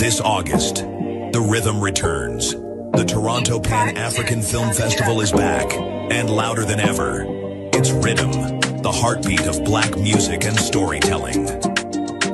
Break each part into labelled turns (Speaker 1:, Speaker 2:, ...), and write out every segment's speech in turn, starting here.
Speaker 1: This August, the rhythm returns. The Toronto Pan-African Film Festival is back, and louder than ever. It's Rhythm, the heartbeat of Black music and storytelling.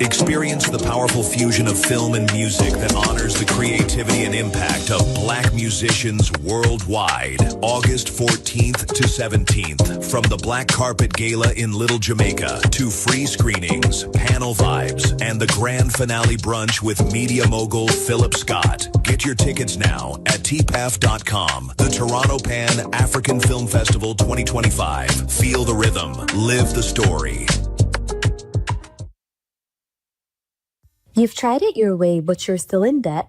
Speaker 1: Experience the powerful fusion of film and music that honors the creativity and impact of Black musicians worldwide. August 14th to 17th, from the Black Carpet Gala in Little Jamaica to free screenings, panel vibes, and the grand finale brunch with media mogul Phillip Scott. Get your tickets now at tpaf.com. The Toronto Pan-African Film Festival 2025. Feel the rhythm. Live the story.
Speaker 2: You've tried it your way, but you're still in debt?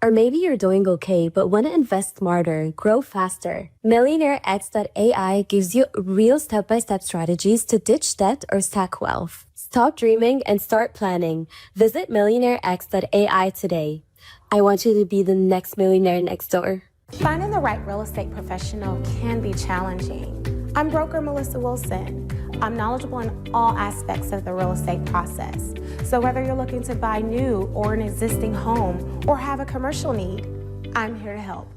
Speaker 2: Or maybe you're doing okay, but want to invest smarter, grow faster. MillionaireX.ai gives you real step-by-step strategies to ditch debt or stack wealth. Stop dreaming and start planning. Visit MillionaireX.ai today. I want you to be the next millionaire next door.
Speaker 3: Finding the right real estate professional can be challenging. I'm broker Melissa Wilson. I'm knowledgeable in all aspects of the real estate process. So whether you're looking to buy new or an existing home or have a commercial need, I'm here to help.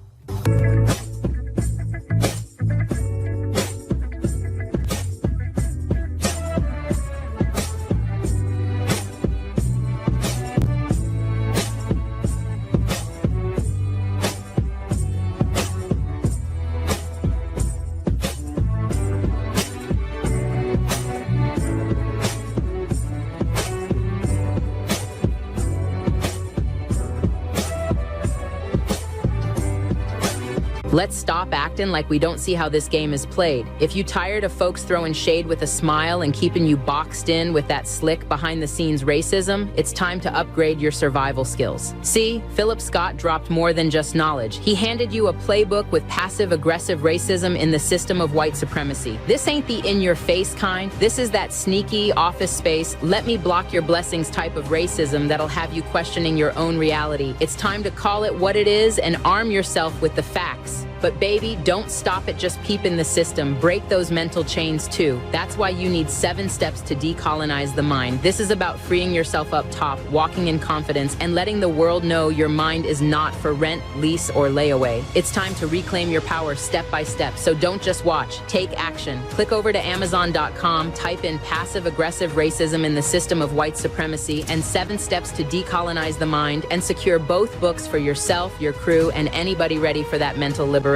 Speaker 4: Let's stop acting like we don't see how this game is played. If you tired of folks throwing shade with a smile and keeping you boxed in with that slick behind-the-scenes racism, it's time to upgrade your survival skills. See, Phillip Scott dropped more than just knowledge. He handed you a playbook with passive-aggressive racism in the system of white supremacy. This ain't the in-your-face kind. This is that sneaky, office space, let-me-block-your-blessings type of racism that'll have you questioning your own reality. It's time to call it what it is and arm yourself with the facts. But baby, don't stop at just peeping the system. Break those mental chains too. That's why you need 7 steps to decolonize the mind. This is about freeing yourself up top, walking in confidence, and letting the world know your mind is not for rent, lease, or layaway. It's time to reclaim your power step by step. So don't just watch, take action. Click over to Amazon.com, type in passive-aggressive racism in the system of white supremacy and 7 steps to decolonize the mind, and secure both books for yourself, your crew, and anybody ready for that mental liberation.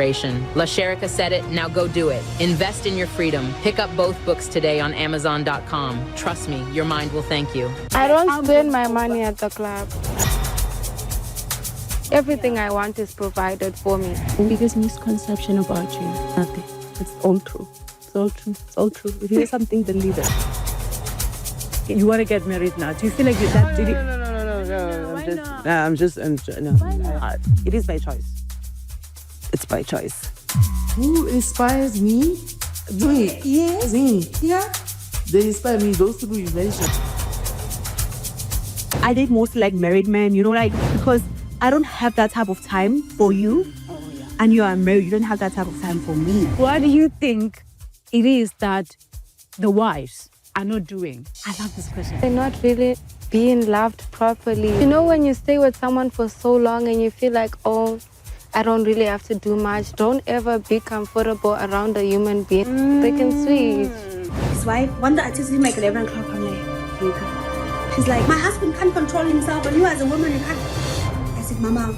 Speaker 4: La Sherika said it, now go do it. Invest in your freedom. Pick up both books today on Amazon.com. Trust me, your mind will thank you.
Speaker 5: I don't spend my money at the club. Everything I want is provided for me.
Speaker 6: Biggest misconception about you? Nothing. It's all true. It's all true. It's all true. If you hear something, believe it. You want to get married now? Do you feel like you're that? No. It is by choice. It's by choice.
Speaker 7: Who inspires me? Me. Yes. Me. Yeah. They inspire me, those people you mentioned.
Speaker 6: I date mostly like married men, because I don't have that type of time for you. Oh, yeah. And you are married, you don't have that type of time for me.
Speaker 8: What do you think it is that the wives are not doing?
Speaker 6: I love this question.
Speaker 5: They're not really being loved properly. When you stay with someone for so long and you feel like, oh, I don't really have to do much. Don't ever be comfortable around a human being. They can switch.
Speaker 9: His wife, one day I just make 11 o'clock, I'm like, she's like, my husband can't control himself, and you as a woman, you can't. I said, Mama,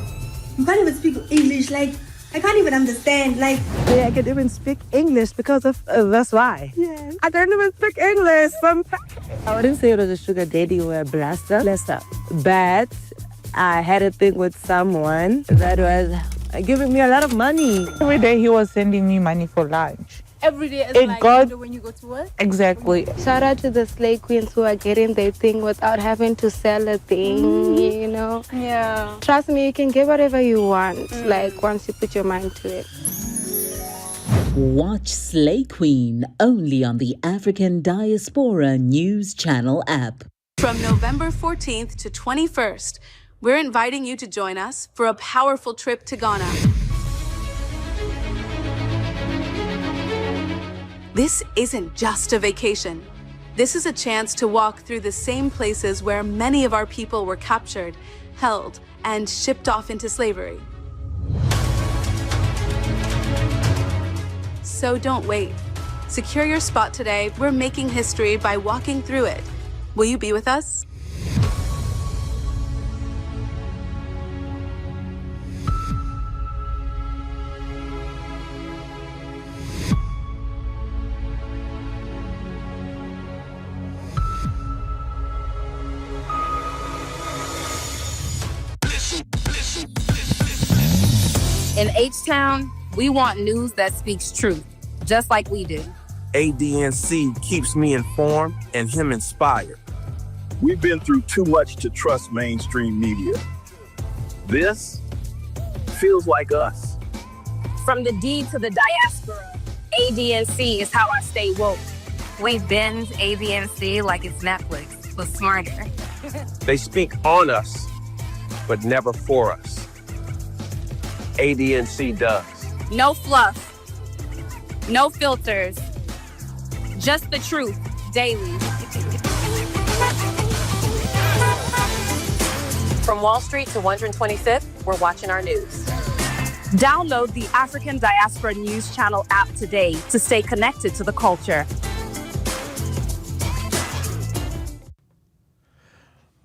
Speaker 9: you can't even speak English, like, I can't even understand, like.
Speaker 6: Yeah, I can even speak English because of, that's why.
Speaker 9: Yeah.
Speaker 6: I don't even speak English sometimes. I wouldn't say it was a sugar daddy or a blaster. But I had a thing with someone that was giving me a lot of money.
Speaker 10: Every day he was sending me money for lunch.
Speaker 8: Every day is when you go to work?
Speaker 10: Exactly.
Speaker 5: Shout out to the slay queens who are getting their thing without having to sell a thing,
Speaker 8: Yeah.
Speaker 5: Trust me, you can get whatever you want, once you put your mind to it.
Speaker 11: Watch Slay Queen only on the African Diaspora News Channel app.
Speaker 12: From November 14th to 21st, we're inviting you to join us for a powerful trip to Ghana. This isn't just a vacation. This is a chance to walk through the same places where many of our people were captured held, and shipped off into slavery. So don't wait. Secure your spot today. We're making history by walking through it. Will you be with us?
Speaker 13: In H-Town, we want news that speaks truth, just like we do.
Speaker 14: ADNC keeps me informed and him inspired.
Speaker 15: We've been through too much to trust mainstream media. This feels like us.
Speaker 13: From the D to the diaspora, ADNC is how I stay woke. We binge ADNC like it's Netflix, but smarter.
Speaker 14: They speak on us, but never for us. ADNC does.
Speaker 13: No fluff, no filters, just the truth, daily.
Speaker 16: From Wall Street to 125th, we're watching our news.
Speaker 13: Download the African Diaspora News Channel app today to stay connected to the culture.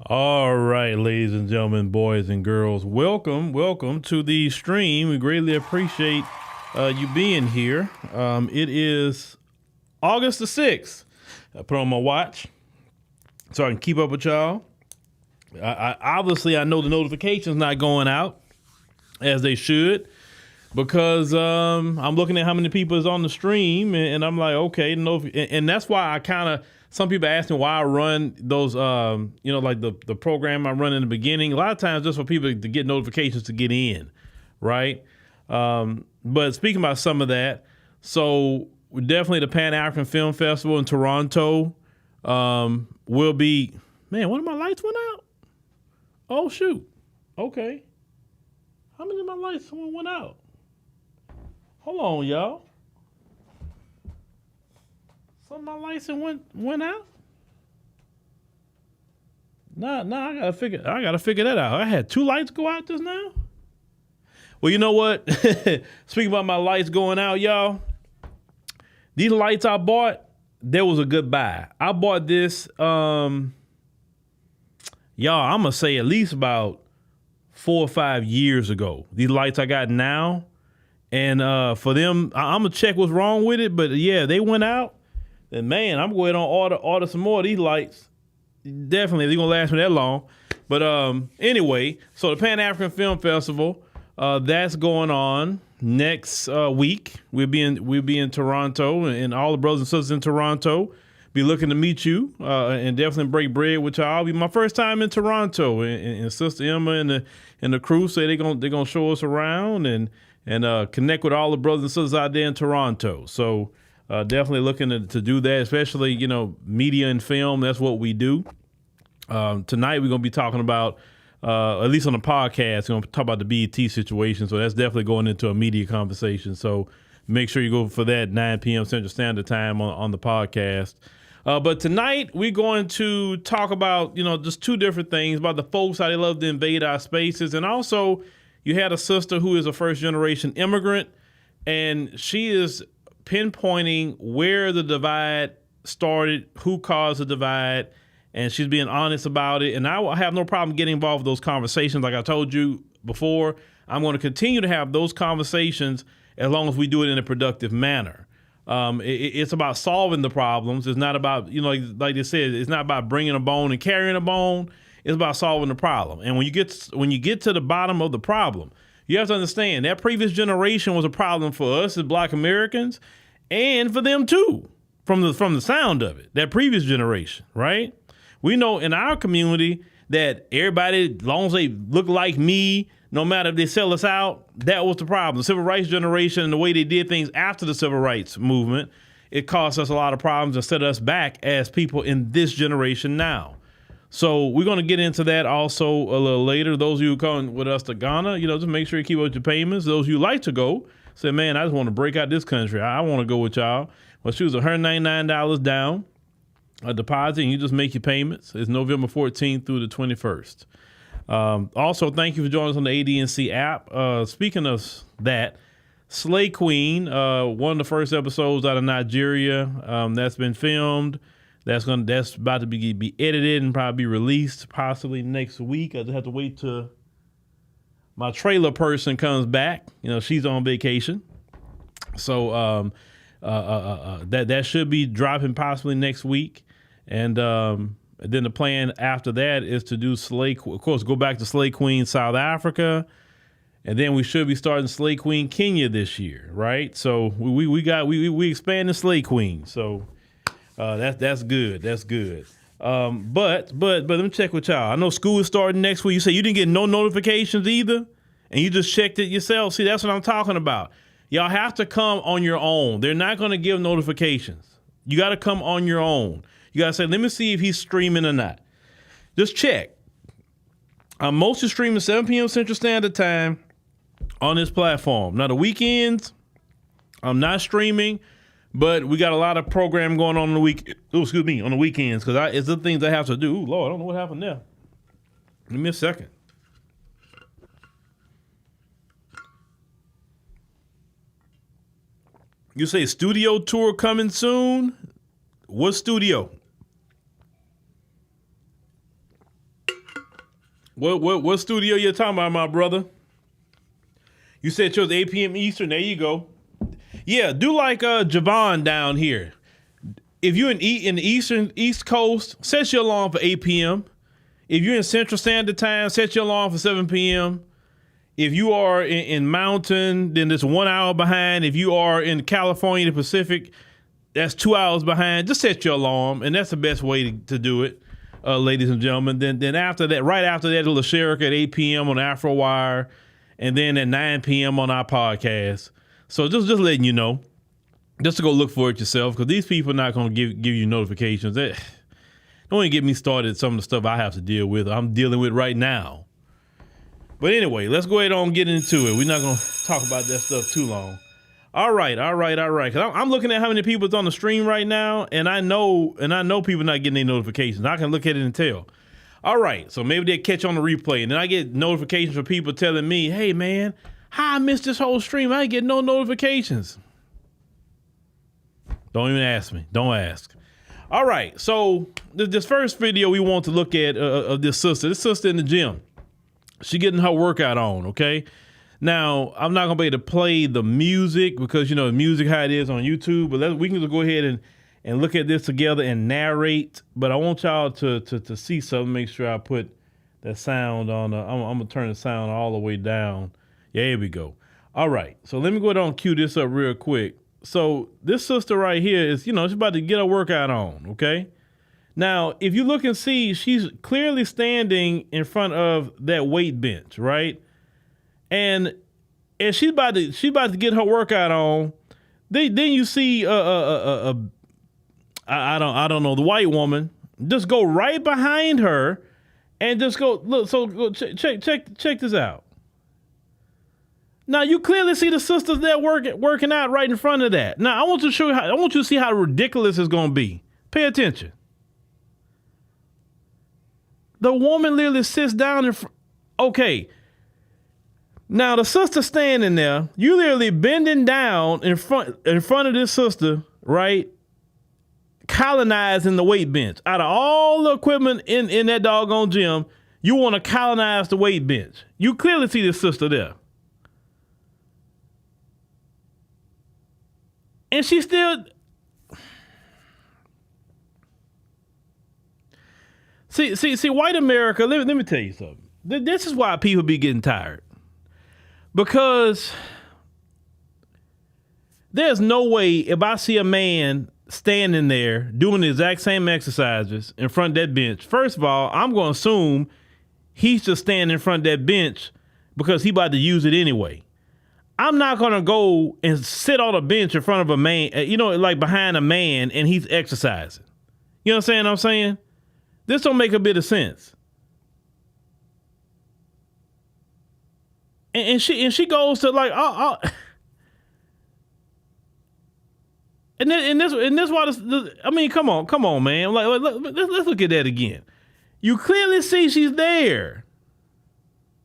Speaker 17: All right, ladies and gentlemen, boys and girls, welcome to the stream. We greatly appreciate you being here. It is August the 6th. I put on my watch so I can keep up with y'all. I obviously know the notifications not going out as they should because I'm looking at how many people is on the stream and I'm like, okay, and that's why I kind of. Some people ask me why I run those, like the program I run in the beginning. A lot of times just for people to get notifications to get in, right? But speaking about some of that, so definitely the Pan-African Film Festival in Toronto will be, man, one of my lights went out? Oh, shoot. Okay. How many of my lights went out? Hold on, y'all. Some of my lights went out. Nah, I gotta figure that out. I had 2 lights go out just now. Well, you know what? Speaking about my lights going out, y'all. These lights I bought, there was a good buy. I bought this, y'all, I'm gonna say at least about 4 or 5 years ago. These lights I got now, and for them, I'm gonna check what's wrong with it. But yeah, they went out. And man, I'm going to order some more of these lights. Definitely, they're gonna last me that long. But anyway, so the Pan-African Film Festival, that's going on next week. We'll be in Toronto, and all the brothers and sisters in Toronto be looking to meet you and definitely break bread with y'all. It'll be my first time in Toronto, and Sister Emma and the crew say they're gonna show us around and connect with all the brothers and sisters out there in Toronto. So. Definitely looking to do that, especially, media and film. That's what we do. Tonight, we're going to be talking about, at least on the podcast, we're going to talk about the BET situation. So that's definitely going into a media conversation. So make sure you go for that 9 p.m. Central Standard Time on the podcast. But tonight, we're going to talk about, just 2 different things about the folks, how they love to invade our spaces. And also, you had a sister who is a first-generation immigrant, and she is pinpointing where the divide started, who caused the divide, and she's being honest about it. And I have no problem getting involved with those conversations. Like I told you before, I'm going to continue to have those conversations as long as we do it in a productive manner. It's about solving the problems. It's not about, like they said, it's not about bringing a bone and carrying a bone. It's about solving the problem. And when you get to the bottom of the problem, you have to understand that previous generation was a problem for us as Black Americans and for them too, from the sound of it, that previous generation, right? We know in our community that everybody, as long as they look like me, no matter if they sell us out, that was the problem. The civil rights generation and the way they did things after the civil rights movement, it caused us a lot of problems and set us back as people in this generation now. So we're going to get into that also a little later. Those of you who come with us to Ghana, just make sure you keep up with your payments. Those of you who like to go, say, man, I just want to break out this country. I want to go with y'all. Well, choose $199 down, a deposit, and you just make your payments. It's November 14th through the 21st. Also, thank you for joining us on the ADNC app. Speaking of that, Slay Queen, one of the first episodes out of Nigeria, that's been filmed. That's about to be edited and probably be released possibly next week. I just have to wait till my trailer person comes back. She's on vacation. So that should be dropping possibly next week. And then the plan after that is to do of course, go back to Slay Queen South Africa. And then we should be starting Slay Queen Kenya this year, right? So we expanding Slay Queen. So that's good. That's good. But let me check with y'all. I know school is starting next week. You say you didn't get no notifications either, and you just checked it yourself. See, that's what I'm talking about. Y'all have to come on your own. They're not going to give notifications. You got to come on your own. You got to say, let me see if he's streaming or not. Just check. I'm mostly streaming 7 p.m. Central Standard Time on this platform. Now, the weekends, I'm not streaming, but we got a lot of program going on the on the weekends, because it's the things I have to do. Ooh, Lord, I don't know what happened there. Give me a second. You say studio tour coming soon? What studio? What studio you talking about, my brother? You said it was 8 p.m. Eastern. There you go. Yeah, do like Javon down here. If you're in the East Coast, set your alarm for 8 p.m. If you're in Central Standard Time, set your alarm for 7 p.m. If you are in Mountain, then it's 1 hour behind. If you are in California, the Pacific, that's 2 hours behind. Just set your alarm, and that's the best way to do it, ladies and gentlemen. Then after that, right after that, LaSherica at 8 p.m. on Afro Wire, and then at 9 p.m. on our podcast. So just letting you know, just to go look for it yourself, because these people are not going to give you notifications. Don't even get me started some of the stuff I have to deal with. I'm dealing with right now. But anyway, let's go ahead and get into it. We're not going to talk about that stuff too long. All right. Because I'm looking at how many people's on the stream right now, and I know people not getting any notifications. I can look at it and tell. All right, so maybe they'll catch on the replay, and then I get notifications from people telling me, hey, man, how I missed this whole stream? I ain't get no notifications. Don't even ask me. Don't ask. All right, so this first video we want to look at of this sister in the gym. She getting her workout on, okay? Now, I'm not going to be able to play the music because, the music how it is on YouTube, but we can just go ahead and look at this together and narrate. But I want y'all to see something. Make sure I put that sound on. I'm going to turn the sound all the way down. Yeah, here we go. All right, so let me go ahead and cue this up real quick. So this sister right here is, she's about to get her workout on, okay? Now, if you look and see, she's clearly standing in front of that weight bench, right? And she's about to get her workout on. Then you see I don't know, the white woman just go right behind her and just go look. So go check this out. Now you clearly see the sisters there working out right in front of that. Now I want you to see how ridiculous it's going to be. Pay attention. The woman literally sits down in front. Okay. Now the sister standing there, you literally bending down in front of this sister, right? Colonizing the weight bench. Out of all the equipment in that doggone gym, you want to colonize the weight bench. You clearly see this sister there. And she still... See, white America, let me tell you something. This is why people be getting tired. Because there's no way if I see a man standing there doing the exact same exercises in front of that bench, first of all, I'm going to assume he's just standing in front of that bench because he about to use it anyway. I'm not going to go and sit on a bench in front of a man, like behind a man, and he's exercising. You understand what I'm saying? This don't make a bit of sense. And she goes to like, and this why this, I mean, come on, man. Like let's look at that again. You clearly see she's there.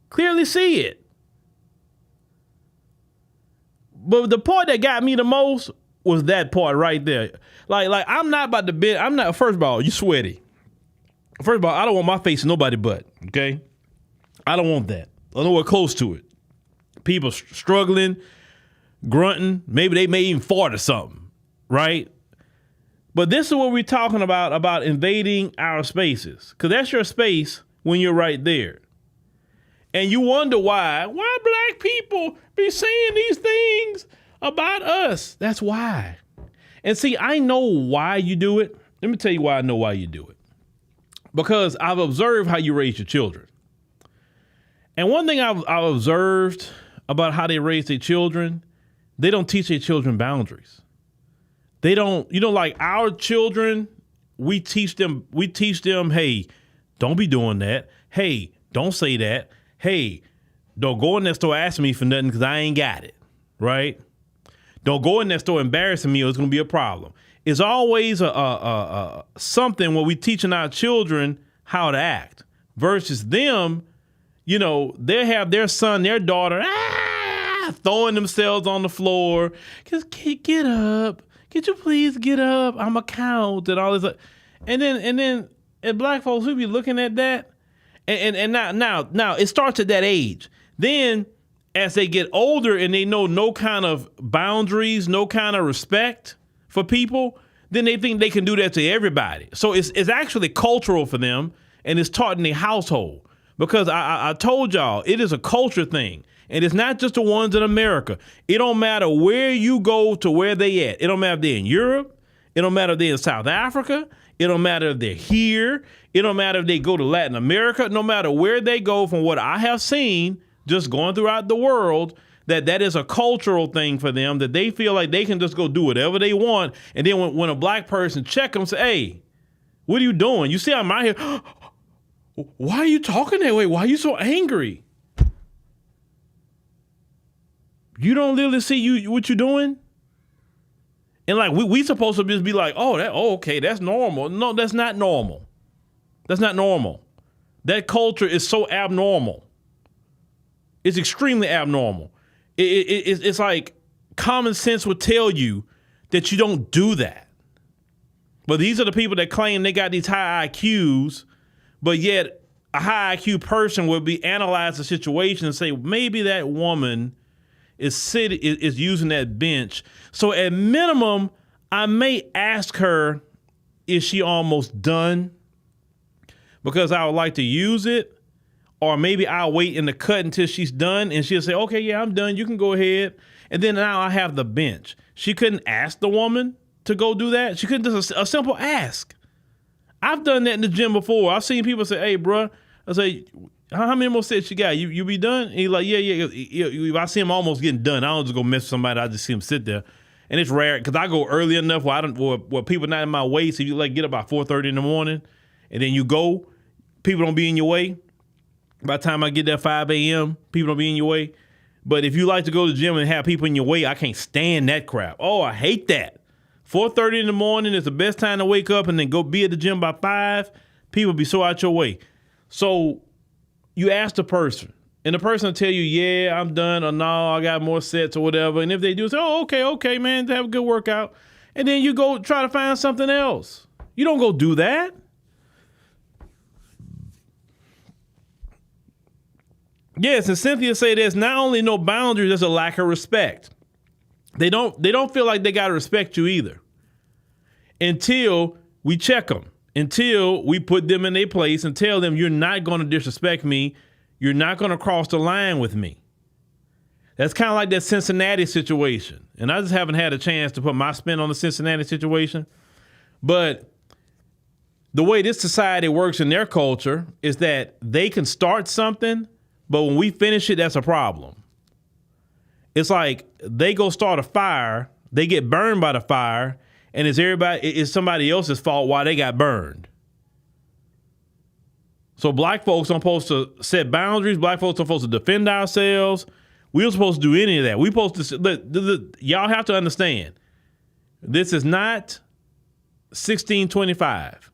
Speaker 17: Clearly see it. But the part that got me the most was that part right there. Like I'm not about to be, first of all, you sweaty. First of all, I don't want my face in nobody's butt, okay? I don't want that. I know we're close to it. People struggling, grunting, maybe they may even fart or something, right? But this is what we're talking about invading our spaces, because that's your space when you're right there. And you wonder why black people be saying these things about us. That's why. And see, I know why you do it. Let me tell you why I know why you do it. Because I've observed how you raise your children. And one thing I've observed about how they raise their children, they don't teach their children boundaries. They don't, like our children, we teach them, hey, don't be doing that. Hey, don't say that. Hey, don't go in that store asking me for nothing because I ain't got it, right? Don't go in that store embarrassing me or it's going to be a problem. It's always something where we teaching our children how to act versus them, they have their son, their daughter, throwing themselves on the floor. Just get up. Could you please get up? I'm a count and all this. And then black folks, we be looking at that. And now it starts at that age. Then as they get older and they know no kind of boundaries, no kind of respect for people, then they think they can do that to everybody. So it's actually cultural for them, and it's taught in their household. Because I told y'all, it is a culture thing. And it's not just the ones in America. It don't matter where you go to where they at. It don't matter if they're in Europe. It don't matter if they're in South Africa. It don't matter if they're here. It don't matter if they go to Latin America. No matter where they go, from what I have seen, just going throughout the world, that is a cultural thing for them, that they feel like they can just go do whatever they want. And then when a black person check them, say, hey, what are you doing? You see I'm out here. Why are you talking that way? Why are you so angry? You don't literally see what you're doing? And like we supposed to just be like, okay, that's normal. No, that's not normal. That's not normal. That culture is so abnormal. It's extremely abnormal. It's like common sense would tell you that you don't do that. But these are the people that claim they got these high IQs, but yet a high IQ person would be analyze the situation and say, maybe that woman is using that bench. So at minimum, I may ask her, is she almost done? Because I would like to use it. Or maybe I'll wait in the cut until she's done and she'll say, okay, yeah, I'm done. You can go ahead. And then now I have the bench. She couldn't ask the woman to go do that. She couldn't just a simple ask. I've done that in the gym before. I've seen people say, hey, bro, I say, how many more sets you got? You be done? And he's like, yeah. I see him almost getting done. I don't just go mess with somebody. I just see him sit there. And it's rare because I go early enough where people not in my way. So if you get up about 4:30 in the morning and then you go, people don't be in your way. By the time I get there 5 a.m., people don't be in your way. But if you like to go to the gym and have people in your way, I can't stand that crap. Oh, I hate that. 4:30 in the morning is the best time to wake up and then go be at the gym by 5. People be so out your way. So you ask the person, and the person will tell you, yeah, I'm done, or no, I got more sets or whatever. And if they do, say, oh, okay, man, have a good workout. And then you go try to find something else. You don't go do that. Yes, and Cynthia say there's not only no boundaries, there's a lack of respect. They don't feel like they got to respect you either until we check them, until we put them in their place and tell them you're not going to disrespect me. You're not going to cross the line with me. That's kind of like that Cincinnati situation. And I just haven't had a chance to put my spin on the Cincinnati situation. But the way this society works in their culture is that they can start something, but when we finish it, that's a problem. It's like they go start a fire, they get burned by the fire, and it's somebody else's fault why they got burned. So black folks aren't supposed to set boundaries. Black folks aren't supposed to defend ourselves. We aren't supposed to do any of that. We supposed to y'all have to understand. This is not 1625.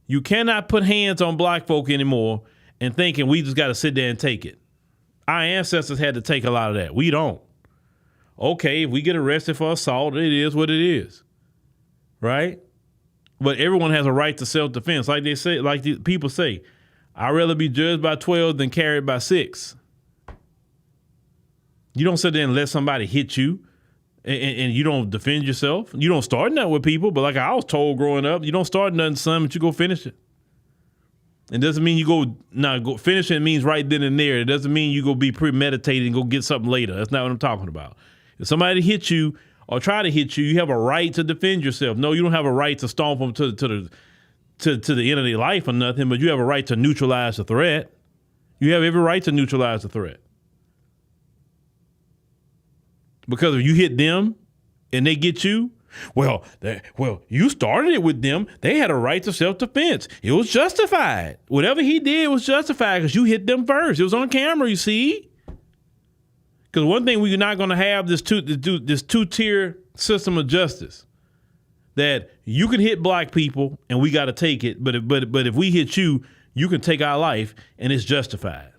Speaker 17: You cannot put hands on black folk anymore and thinking we just got to sit there and take it. Our ancestors had to take a lot of that. We don't. Okay, if we get arrested for assault, it is what it is. Right? But everyone has a right to self-defense. Like they say, like the people say, I'd rather be judged by 12 than carried by 6. You don't sit there and let somebody hit you and you don't defend yourself. You don't start nothing with people, but like I was told growing up, you don't start nothing, son, but you go finish it. It doesn't mean you go finish it means right then and there. It doesn't mean you go be premeditated and go get something later. That's not what I'm talking about. If somebody hits you or try to hit you, you have a right to defend yourself. No, you don't have a right to stomp them to the end of their life or nothing, but you have a right to neutralize the threat. You have every right to neutralize the threat. Because if you hit them and they get you, well, you started it with them. They had a right to self-defense. It was justified. Whatever he did was justified because you hit them first. It was on camera, you see. Because one thing we're not going to have this two-tier system of justice that you can hit black people and we got to take it, but if we hit you, you can take our life and it's justified.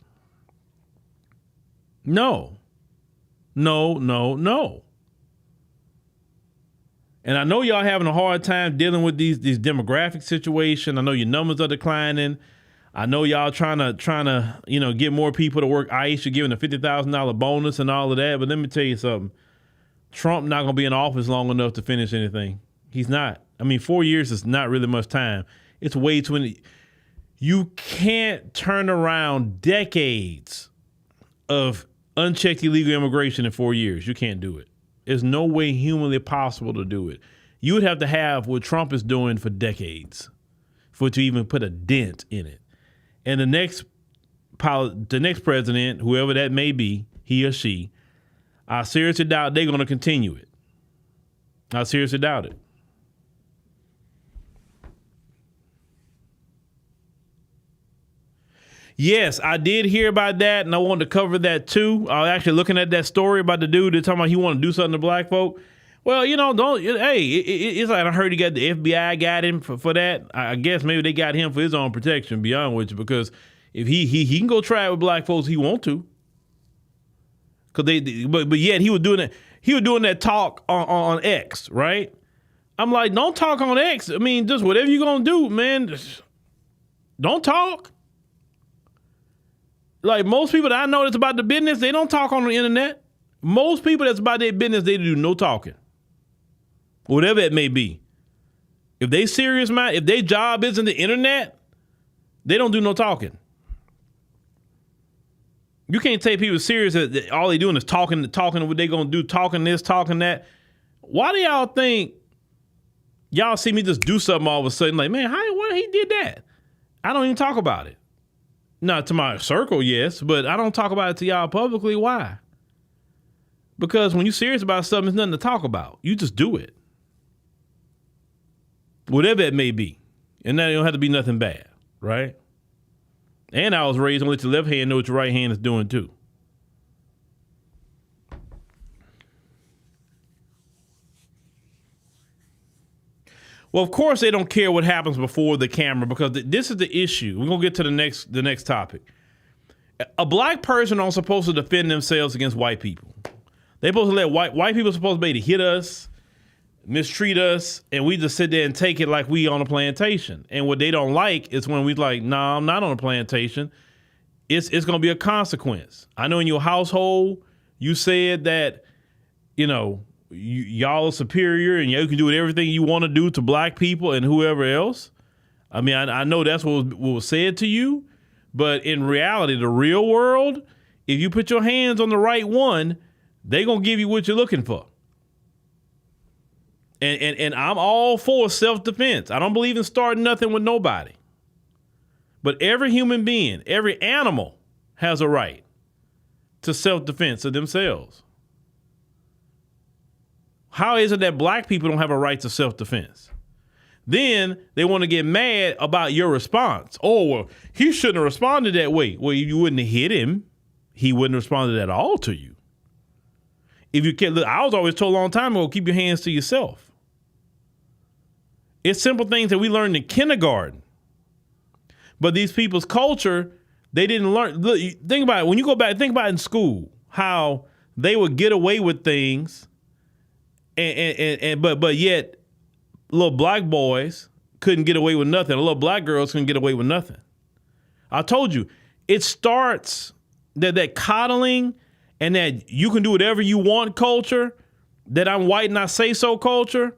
Speaker 17: No. And I know y'all having a hard time dealing with these demographic situations. I know your numbers are declining. I know y'all trying to get more people to work ICE. You're giving a $50,000 bonus and all of that. But let me tell you something. Trump not going to be in office long enough to finish anything. He's not. I mean, 4 years is not really much time. It's way too many. You can't turn around decades of unchecked illegal immigration in 4 years. You can't do it. There's no way humanly possible to do it. You would have to have what Trump is doing for decades for it to even put a dent in it. And the next president, whoever that may be, he or she, I seriously doubt they're going to continue it. I seriously doubt it. Yes, I did hear about that, and I wanted to cover that too. I was actually looking at that story about the dude that's talking about he wanted to do something to black folk. Well, it's like I heard he got the FBI got him for that. I guess maybe they got him for his own protection, beyond which, because if he can go try it with black folks, he want to. But yet he was doing that. He was doing that talk on X, right? I'm like, don't talk on X. I mean, just whatever you're gonna do, man. Don't talk. Like most people that I know that's about the business, they don't talk on the internet. Most people that's about their business, they do no talking. Whatever it may be. If they serious, man, if their job isn't the internet, they don't do no talking. You can't take people serious that all they doing is talking what they gonna do, talking this, talking that. Why do y'all think y'all see me just do something all of a sudden? Like, man, why he did that? I don't even talk about it. Not to my circle, yes, but I don't talk about it to y'all publicly. Why? Because when you're serious about something, there's nothing to talk about. You just do it. Whatever it may be. And that don't have to be nothing bad, right? And I was raised to let your left hand know what your right hand is doing too. Well, of course they don't care what happens before the camera, because this is the issue. We're gonna get to the next topic. A black person aren't supposed to defend themselves against white people. They're supposed to let white people supposed to be able to hit us, mistreat us, and we just sit there and take it like we on a plantation. And what they don't like is when we like, nah, I'm not on a plantation. It's gonna be a consequence. I know in your household you said that, y'all are superior and you can do everything you want to do to black people and whoever else. I mean, I know that's what was said to you, but in reality, the real world, if you put your hands on the right one, they gonna give you what you're looking for. And I'm all for self-defense. I don't believe in starting nothing with nobody. But every human being, every animal has a right to self-defense of themselves. How is it that black people don't have a right to self-defense? Then they want to get mad about your response. Oh, well, he shouldn't have responded that way. Well, if you wouldn't have hit him, he wouldn't have responded at all to you. If you can't, look, I was always told a long time ago, keep your hands to yourself. It's simple things that we learned in kindergarten. But these people's culture, They didn't learn. Look, think about it. When you go back, think about it in school, how they would get away with things, but yet little black boys couldn't get away with nothing. Little black girls couldn't get away with nothing. I told you, it starts that coddling and that you can do whatever you want culture, that I'm white and I say so culture.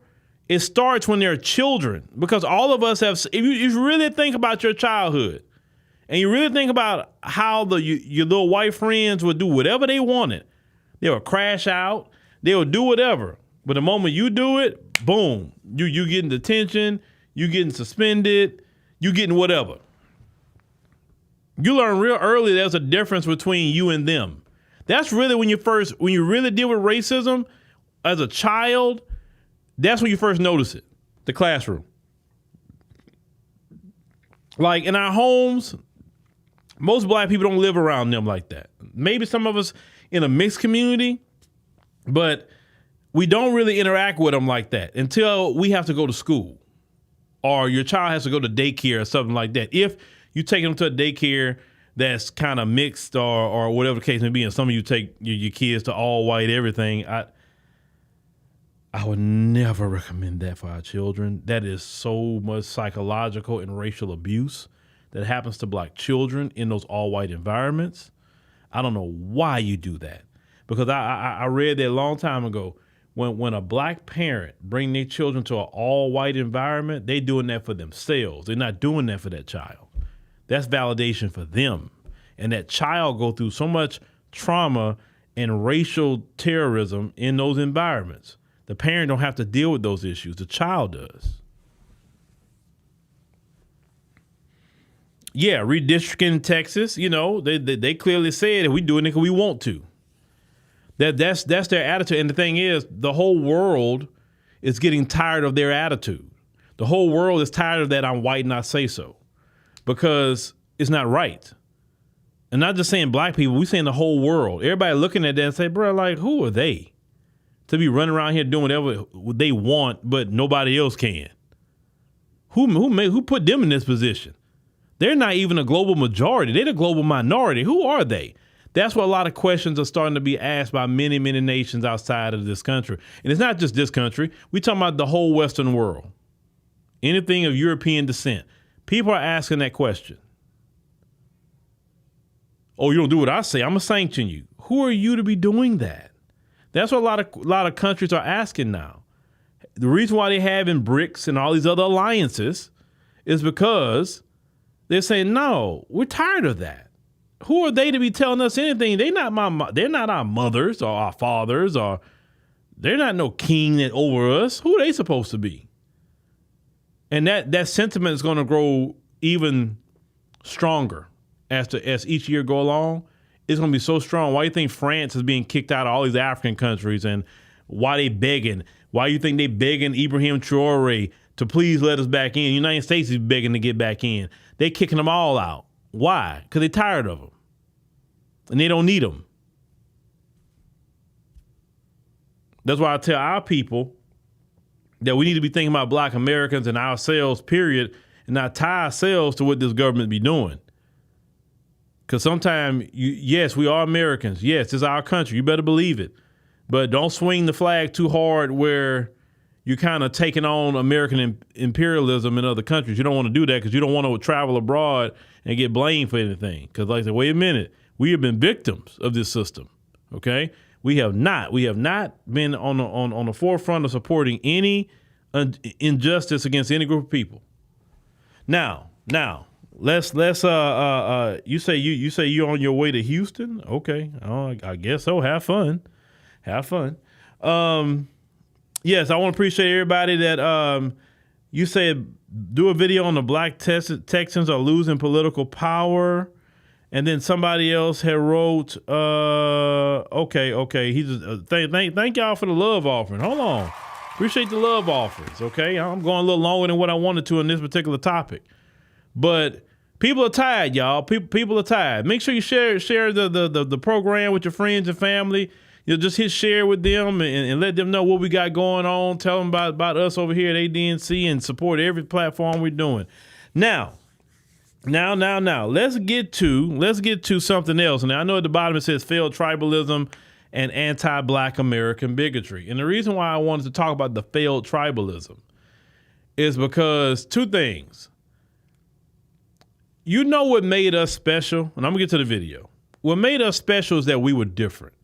Speaker 17: It starts when they're children, because all of us have, if you really think about your childhood and you really think about how your little white friends would do whatever they wanted, they would crash out, they would do whatever. But the moment you do it, boom, you getting detention, you getting suspended, you getting whatever. You learn real early there's a difference between you and them. That's really when you really deal with racism as a child. That's when you first notice it, the classroom. Like in our homes, most black people don't live around them like that. Maybe some of us in a mixed community, but we don't really interact with them like that until we have to go to school or your child has to go to daycare or something like that. If you take them to a daycare that's kind of mixed or whatever the case may be, and some of you take your kids to all white everything, I would never recommend that for our children. That is so much psychological and racial abuse that happens to black children in those all-white environments. I don't know why you do that, because I read that a long time ago. When a black parent bring their children to an all-white environment, they doing that for themselves. They're not doing that for that child. That's validation for them. And that child go through so much trauma and racial terrorism in those environments. The parent don't have to deal with those issues. The child does. Yeah, redistricting in Texas, they clearly said we do it because we want to. That's their attitude. And the thing is, the whole world is getting tired of their attitude. The whole world is tired of that I'm white and I say so. Because it's not right. And not just saying black people, we saying the whole world. Everybody looking at that and say, bro, like, who are they to be running around here doing whatever they want, but nobody else can? Who put them in this position? They're not even a global majority. They're the global minority. Who are they? That's where a lot of questions are starting to be asked by many, many nations outside of this country. And it's not just this country. We're talking about the whole Western world. Anything of European descent. People are asking that question. Oh, you don't do what I say, I'm going to sanction you. Who are you to be doing that? That's what a lot of countries are asking now. The reason why they have in BRICS and all these other alliances is because they're saying, no, we're tired of that. Who are they to be telling us anything? They're not our mothers or our fathers, or they're not no king that over us. Who are they supposed to be? And that sentiment is going to grow even stronger as each year go along. It's going to be so strong. Why do you think France is being kicked out of all these African countries, and why they begging? Why do you think they begging Ibrahim Traore to please let us back in? The United States is begging to get back in. They kicking them all out. Why? Because they're tired of them. And they don't need them. That's why I tell our people that we need to be thinking about black Americans and ourselves, period, and not tie ourselves to what this government be doing. Because sometimes, yes, we are Americans. Yes, it's our country. You better believe it. But don't swing the flag too hard where you're kind of taking on American imperialism in other countries. You don't want to do that because you don't want to travel abroad and get blamed for anything. Because like I said, wait a minute, we have been victims of this system. Okay, we have not been on the forefront of supporting any injustice against any group of people. Now, let's you say you're on your way to Houston. Okay, I guess so. Have fun. Yes, I want to appreciate everybody that you said do a video on the black Texans are losing political power. And then somebody else had wrote, okay. He just thank y'all for the love offering. Hold on. Appreciate the love offerings, okay? I'm going a little longer than what I wanted to in this particular topic. But people are tired, y'all. People are tired. Make sure you share the program with your friends and family. You'll just hit share with them and let them know what we got going on. Tell them about us over here at ADNC and support every platform we're doing. Now, Now, let's get to something else. And I know at the bottom it says failed tribalism and anti-Black American bigotry. And the reason why I wanted to talk about the failed tribalism is because two things. You know what made us special? And I'm gonna get to the video. What made us special is that we were different.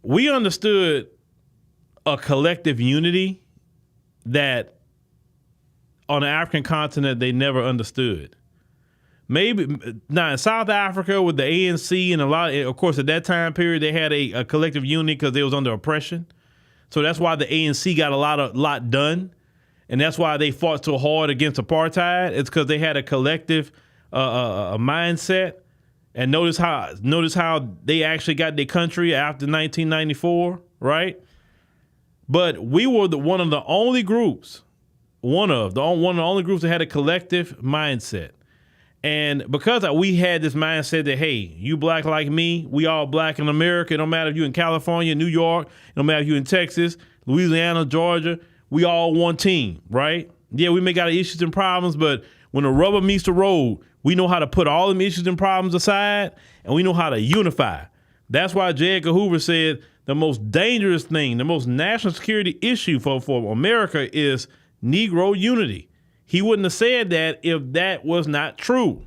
Speaker 17: We understood a collective unity that on the African continent they never understood. Maybe now in South Africa with the ANC and a lot, of course, at that time period they had a collective unity because they was under oppression. So that's why the ANC got a lot done, and that's why they fought so hard against apartheid. It's because they had a collective a mindset. And notice how they actually got their country after 1994, right? But we were one of the only groups that had a collective mindset. And because we had this mindset that, hey, you black like me, we all black in America. It don't matter if you're in California, New York, it don't matter if you're in Texas, Louisiana, Georgia, we all one team, right? Yeah, we may got issues and problems, but when the rubber meets the road, we know how to put all them issues and problems aside, and we know how to unify. That's why J. Edgar Hoover said the most dangerous thing, the most national security issue for America is Negro unity. He wouldn't have said that if that was not true.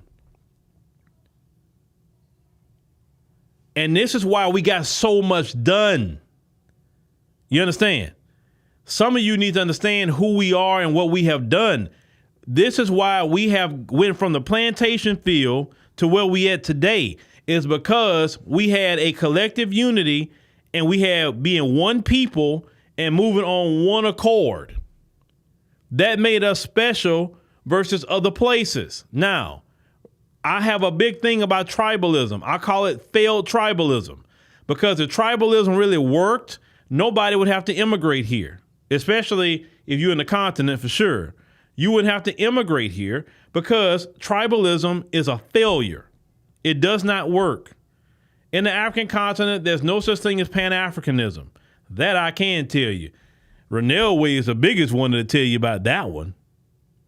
Speaker 17: And this is why we got so much done. You understand? Some of you need to understand who we are and what we have done. This is why we have went from the plantation field to where we at today, is because we had a collective unity and we had being one people and moving on one accord. That made us special versus other places. Now, I have a big thing about tribalism. I call it failed tribalism, because if tribalism really worked, nobody would have to immigrate here, especially if you're in the continent for sure. You wouldn't have to immigrate here because tribalism is a failure. It does not work. In the African continent, there's no such thing as Pan-Africanism. That I can tell you. Renell Way is the biggest one to tell you about that one,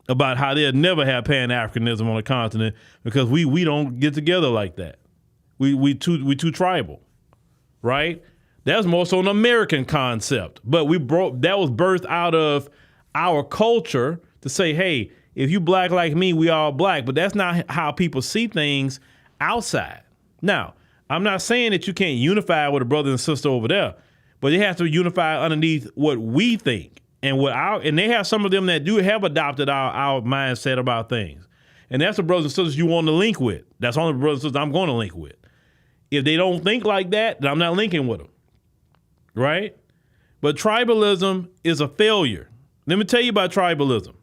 Speaker 17: about how they'll never have Pan-Africanism on the continent because we don't get together like that. We too tribal, right? That's more so an American concept, but that was birthed out of our culture to say, hey, if you black like me, we all black. But that's not how people see things outside. Now, I'm not saying that you can't unify with a brother and sister over there, but they have to unify underneath what we think and they have some of them that do have adopted our mindset about things. And that's the brothers and sisters you want to link with. That's only the brothers and sisters I'm going to link with. If they don't think like that, then I'm not linking with them. Right? But tribalism is a failure. Let me tell you about tribalism.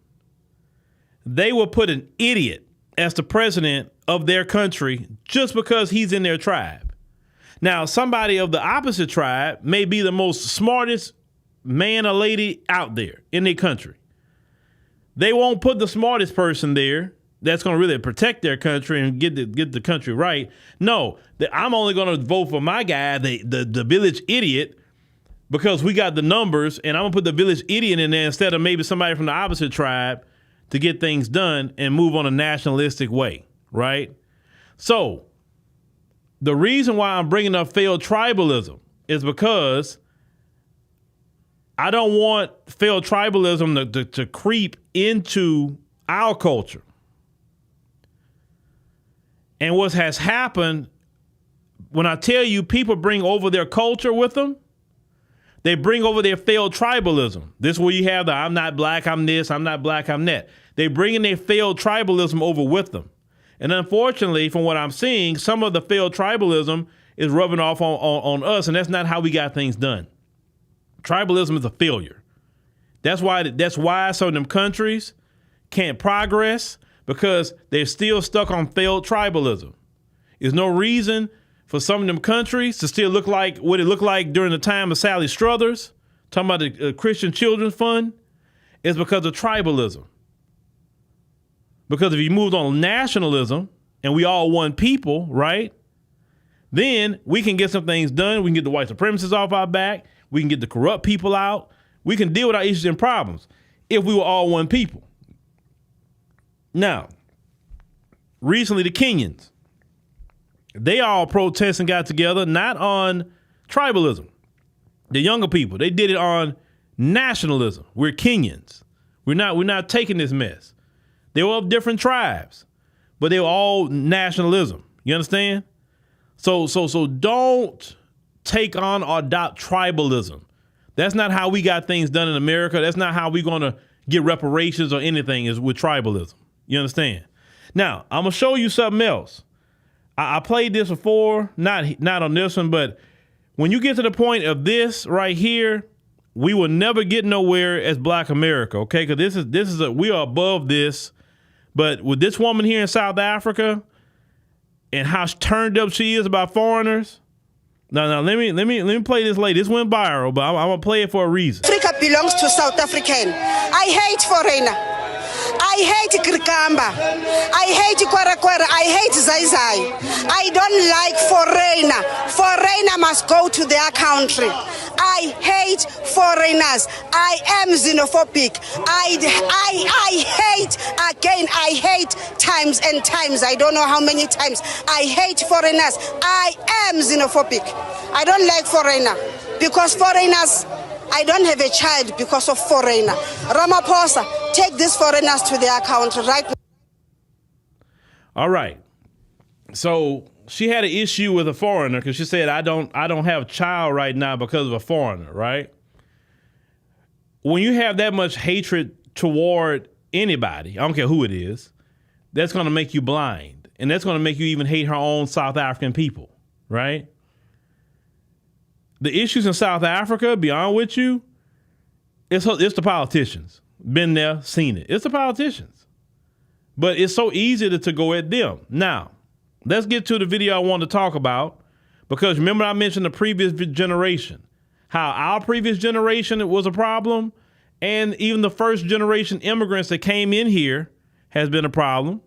Speaker 17: They will put an idiot as the president of their country just because he's in their tribe. Now, somebody of the opposite tribe may be the most smartest man or lady out there in their country. They won't put the smartest person there that's going to really protect their country and get the country right. No, I'm only going to vote for my guy, the village idiot, because we got the numbers, and I'm going to put the village idiot in there instead of maybe somebody from the opposite tribe to get things done and move on a nationalistic way, right? So the reason why I'm bringing up failed tribalism is because I don't want failed tribalism to creep into our culture. And what has happened, when I tell you people bring over their culture with them, they bring over their failed tribalism. This is where you have the I'm not black, I'm this, I'm not black, I'm that. They bring in their failed tribalism over with them. And unfortunately, from what I'm seeing, some of the failed tribalism is rubbing off on us, and that's not how we got things done. Tribalism is a failure. That's why some of them countries can't progress, because they're still stuck on failed tribalism. There's no reason for some of them countries to still look like what it looked like during the time of Sally Struthers, talking about the Christian Children's Fund. It's because of tribalism. Because if you moved on nationalism and we all one people, right, then we can get some things done. We can get the white supremacists off our back. We can get the corrupt people out. We can deal with our issues and problems if we were all one people. Now, recently the Kenyans, they all protested and got together, not on tribalism. The younger people, they did it on nationalism. We're Kenyans. We're not taking this mess. They were of different tribes, but they were all nationalism. You understand? So don't take on or adopt tribalism. That's not how we got things done in America. That's not how we're going to get reparations or anything, is with tribalism. You understand? Now, I'm going to show you something else. I played this before, not on this one, but when you get to the point of this right here, we will never get nowhere as Black America, okay? Because we are above this. But with this woman here in South Africa and how turned up she is about foreigners. Now let me play this lady. This went viral, but I'm gonna play it for a reason.
Speaker 18: Africa belongs to South African. I hate foreigner. I hate Krikamba. I hate Kwara. I hate Zai. I don't like foreigner. Foreigner must go to their country. I hate foreigners. I am xenophobic. I hate times and times. I don't know how many times. I hate foreigners. I am xenophobic. I don't like foreigner because foreigners, I don't have a child because of foreigner. Ramaphosa, take these foreigners to their country right now.
Speaker 17: All right. So she had an issue with a foreigner because she said, I don't have a child right now because of a foreigner, right? When you have that much hatred toward anybody, I don't care who it is, that's going to make you blind. And that's going to make you even hate her own South African people, right? The issues in South Africa, beyond with you, it's the politicians. Been there, seen it. It's the politicians. But it's so easy to go at them. Now, let's get to the video I want to talk about, because remember I mentioned the previous generation, how our previous generation was a problem, and even the first generation immigrants that came in here has been a problem.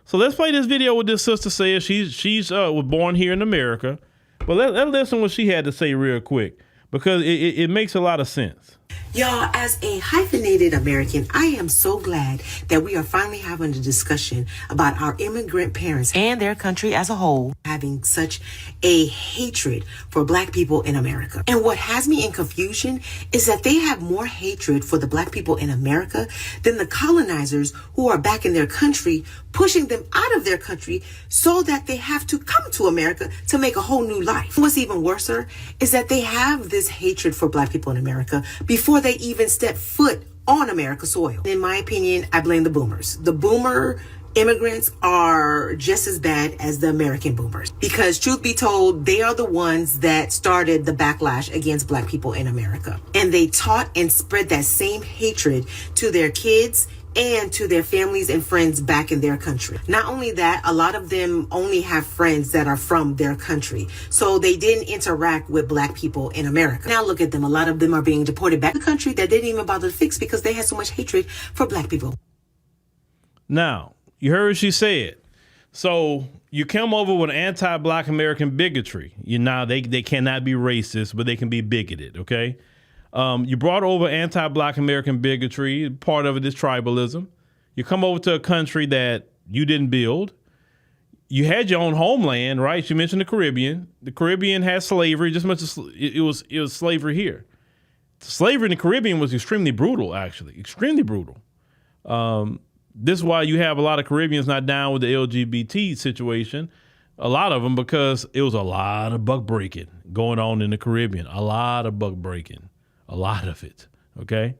Speaker 17: So let's play this video with this sister says. She's was born here in America. But let's listen what she had to say real quick, because it makes a lot of sense.
Speaker 19: Y'all, as a hyphenated American, I am so glad that we are finally having a discussion about our immigrant parents and their country as a whole having such a hatred for Black people in America. And what has me in confusion is that they have more hatred for the Black people in America than the colonizers who are back in their country, pushing them out of their country so that they have to come to America to make a whole new life. What's even worse is that they have this hatred for Black people in America before they even step foot on America's soil. In my opinion, I blame the boomers. The boomer immigrants are just as bad as the American boomers, because truth be told, they are the ones that started the backlash against Black people in America. And they taught and spread that same hatred to their kids and to their families and friends back in their country. Not only that, a lot of them only have friends that are from their country. So they didn't interact with Black people in America. Now look at them. A lot of them are being deported back to the country that didn't even bother to fix because they had so much hatred for Black people.
Speaker 17: Now, you heard what she said. So you come over with anti-Black American bigotry. They cannot be racist, but they can be bigoted, okay? You brought over anti-Black American bigotry. Part of it is tribalism. You come over to a country that you didn't build. You had your own homeland, right? You mentioned the Caribbean. The Caribbean had slavery just as much as it was slavery here. Slavery in the Caribbean was extremely brutal, actually. Extremely brutal. This is why you have a lot of Caribbeans not down with the LGBT situation. A lot of them, because it was a lot of buck breaking going on in the Caribbean. A lot of buck breaking. A lot of it, okay?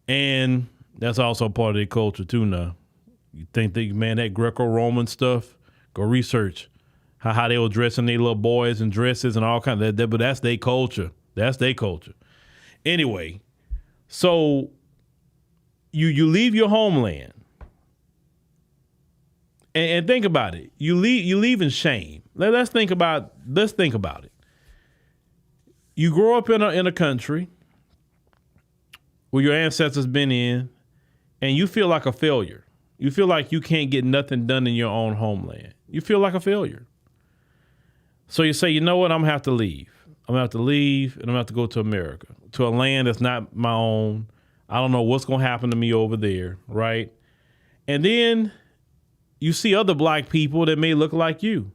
Speaker 17: And that's also part of their culture, too, now. You think, man, that Greco-Roman stuff, go research how they were dressing their little boys in dresses and all kinds of that, but that's their culture. That's their culture. Anyway, so you leave your homeland, and think about it. You leave in shame. Let's think about it. You grow up in a country where your ancestors been in, and you feel like a failure. You feel like you can't get nothing done in your own homeland. You feel like a failure. So you say, you know what, I'm gonna have to leave. I'm gonna have to leave, and I'm gonna have to go to America, to a land that's not my own. I don't know what's gonna happen to me over there, right? And then you see other black people that may look like you,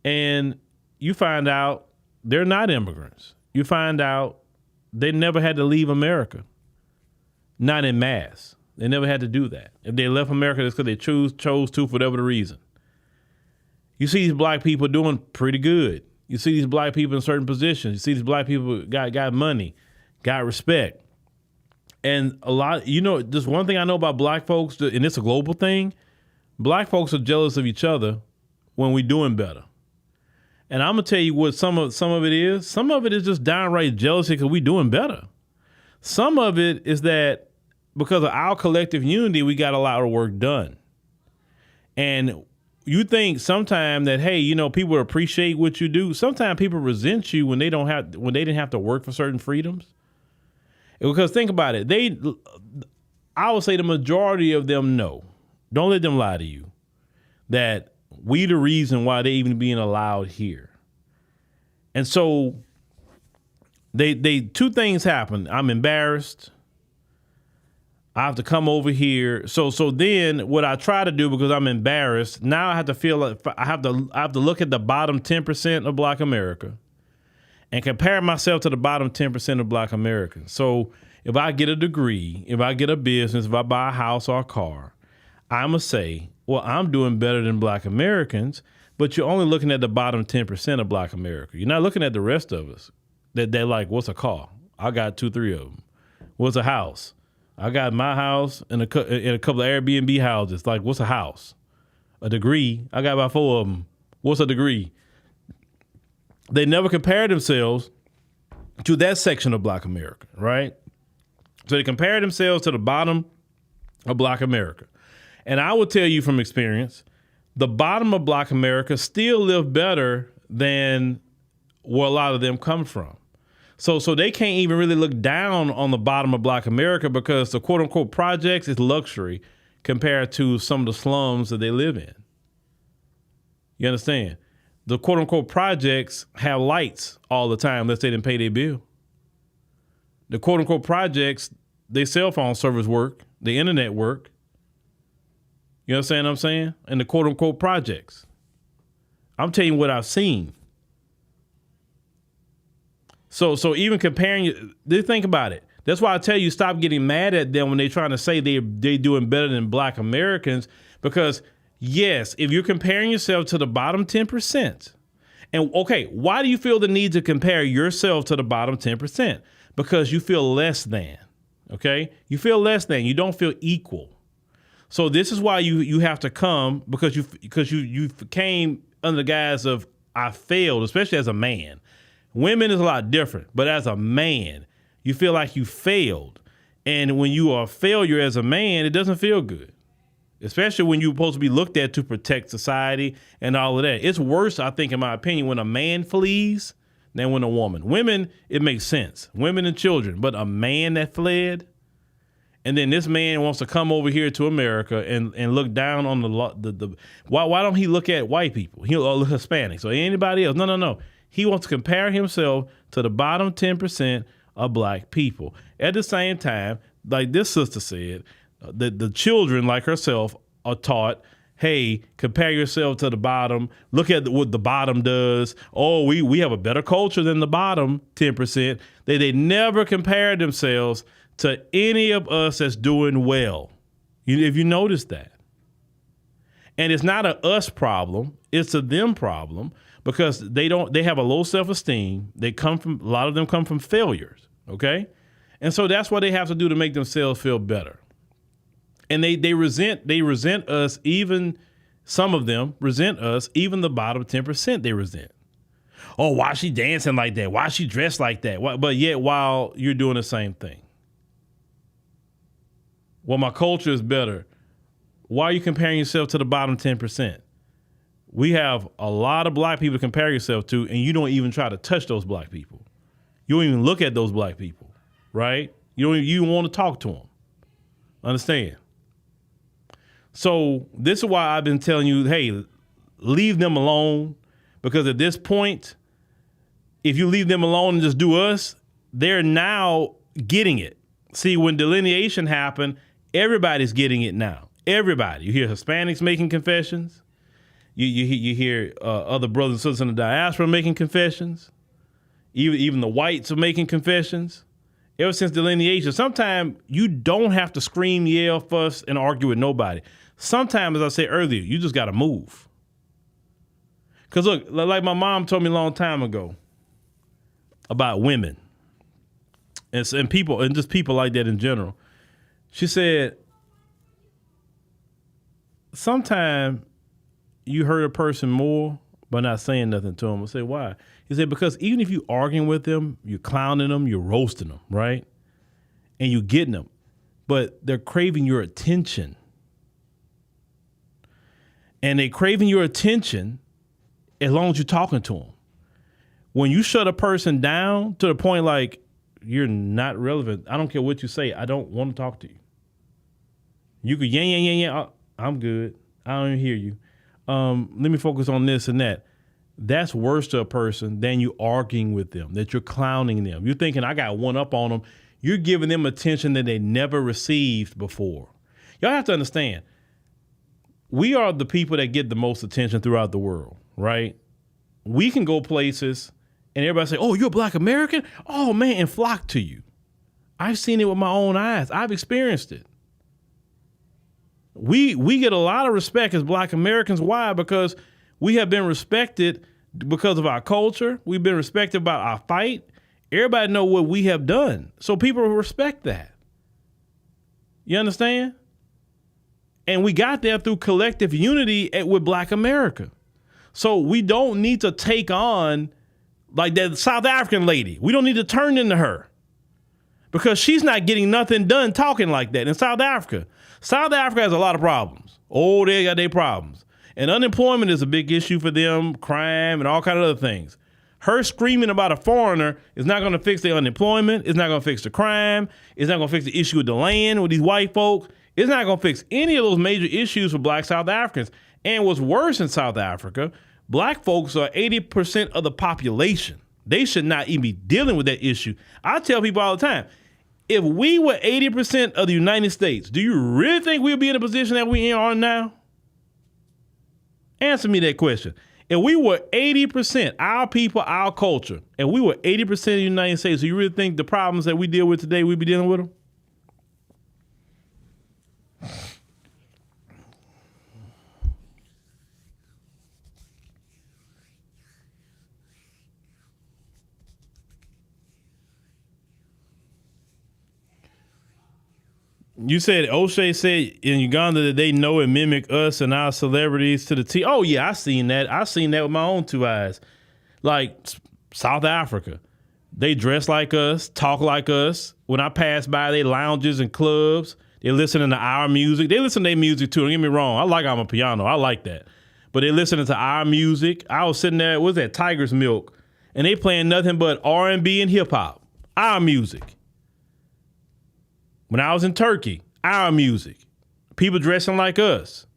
Speaker 17: and you find out they're not immigrants. You find out they never had to leave America, not en masse. They never had to do that. If they left America, it's because they chose to for whatever the reason. You see these black people doing pretty good. You see these black people in certain positions. You see these black people got money, got respect. And a lot, just one thing I know about black folks, and it's a global thing, black folks are jealous of each other when we're doing better. And I'm going to tell you what some of it is. Some of it is just downright jealousy because we're doing better. Some of it is that because of our collective unity, we got a lot of work done. And you think sometimes that, hey, people appreciate what you do. Sometimes people resent you when they didn't have to work for certain freedoms. Because think about it, I would say the majority of them know. Don't let them lie to you that we the reason why they even being allowed here. And so they two things happen. I'm embarrassed. I have to come over here. So then what I try to do, because I'm embarrassed, now I have to feel like I have to look at the bottom 10% of Black America and compare myself to the bottom 10% of Black Americans. So if I get a degree, if I get a business, if I buy a house or a car, I'm going to say, well, I'm doing better than Black Americans, but you're only looking at the bottom 10% of Black America. You're not looking at the rest of us. They're like, what's a car? I got 2-3 of them. What's a house? I got my house and a couple of Airbnb houses. Like, what's a house? A degree? I got about 4 of them. What's a degree? They never compare themselves to that section of Black America, right? So they compare themselves to the bottom of Black America. And I will tell you from experience, the bottom of Black America still live better than where a lot of them come from. So they can't even really look down on the bottom of Black America because the quote unquote projects is luxury compared to some of the slums that they live in. You understand? The quote unquote projects have lights all the time unless they didn't pay their bill. The quote unquote projects, their cell phone service work, the internet work. You understand what I'm saying? And the quote unquote projects. I'm telling you what I've seen. So even comparing, think about it. That's why I tell you, stop getting mad at them when they're trying to say they're doing better than Black Americans. Because yes, if you're comparing yourself to the bottom 10%, and okay, why do you feel the need to compare yourself to the bottom 10%? Because you feel less than, okay? You feel less than, you don't feel equal. So this is why you have to come, because you came under the guise of I failed, especially as a man. Women is a lot different, but as a man, you feel like you failed. And when you are a failure as a man, it doesn't feel good, especially when you're supposed to be looked at to protect society and all of that. It's worse, I think, in my opinion, when a man flees than when a woman. Women, it makes sense. Women and children, but a man that fled, and then this man wants to come over here to America and look down on the why don't he look at white people? He'll look Hispanics or anybody else. No. He wants to compare himself to the bottom 10% of Black people. At the same time, like this sister said, the children like herself are taught, hey, compare yourself to the bottom. Look at what the bottom does. Oh, we have a better culture than the bottom 10%. They never compare themselves to any of us that's doing well. If you notice that. And it's not a us problem, it's a them problem. Because they have a low self-esteem. A lot of them come from failures, okay? And so that's what they have to do to make themselves feel better. And they resent us, even some of them resent us, even the bottom 10% they resent. Oh, why is she dancing like that? Why is she dressed like that? But yet while you're doing the same thing. Well, my culture is better. Why are you comparing yourself to the bottom 10%? We have a lot of Black people to compare yourself to, and you don't even try to touch those Black people. You don't even look at those Black people, right? You don't even want to talk to them. Understand? So this is why I've been telling you, hey, leave them alone, because at this point, if you leave them alone and just do us, they're now getting it. See, when delineation happened, everybody's getting it now. Everybody. You hear Hispanics making confessions. You hear other brothers and sisters in the diaspora making confessions. Even the whites are making confessions. Ever since delineation, sometimes you don't have to scream, yell, fuss, and argue with nobody. Sometimes, as I said earlier, you just got to move. Because look, like my mom told me a long time ago about women and people, and just people like that in general. She said, sometimes you hurt a person more by not saying nothing to them. I said, why? He said, because even if you're arguing with them, you're clowning them, you're roasting them, right? And you're getting them, but they're craving your attention. And they craving your attention as long as you're talking to them. When you shut a person down to the point like, you're not relevant, I don't care what you say, I don't want to talk to you. You could yeah, I'm good. I don't even hear you. Let me focus on this and that. That's worse to a person than you arguing with them, that you're clowning them. You're thinking, I got one up on them. You're giving them attention that they never received before. Y'all have to understand, we are the people that get the most attention throughout the world, right? We can go places and everybody say, oh, you're a Black American? Oh, man, and flock to you. I've seen it with my own eyes. I've experienced it. We get a lot of respect as Black Americans. Why? Because we have been respected because of our culture. We've been respected by our fight. Everybody know what we have done. So people respect that. You understand? And we got there through collective unity with Black America. So we don't need to take on like that South African lady. We don't need to turn into her because she's not getting nothing done talking like that in South Africa. South Africa has a lot of problems. Oh, they got their problems. And unemployment is a big issue for them, crime and all kind of other things. Her screaming about a foreigner is not going to fix the unemployment. It's not going to fix the crime. It's not going to fix the issue with the land with these white folk. It's not going to fix any of those major issues for Black South Africans. And what's worse in South Africa, Black folks are 80% of the population. They should not even be dealing with that issue. I tell people all the time, if we were 80% of the United States, do you really think we'll be in the position that we are now? Answer me that question. If we were 80%, our people, our culture, and we were 80% of the United States, do you really think the problems that we deal with today, we'd be dealing with them? You said O'Shea said in Uganda that they know and mimic us and our celebrities to the T. Oh, yeah, I seen that. I seen that with my own two eyes. Like South Africa, they dress like us, talk like us. When I pass by their lounges and clubs, they're listening to our music. They listen to their music too. Don't get me wrong. I like Amapiano. I like that. But they're listening to our music. I was sitting there, what's that, Tiger's Milk, and they playing nothing but R&B and hip hop. Our music. When I was in Turkey, our music, people dressing like us.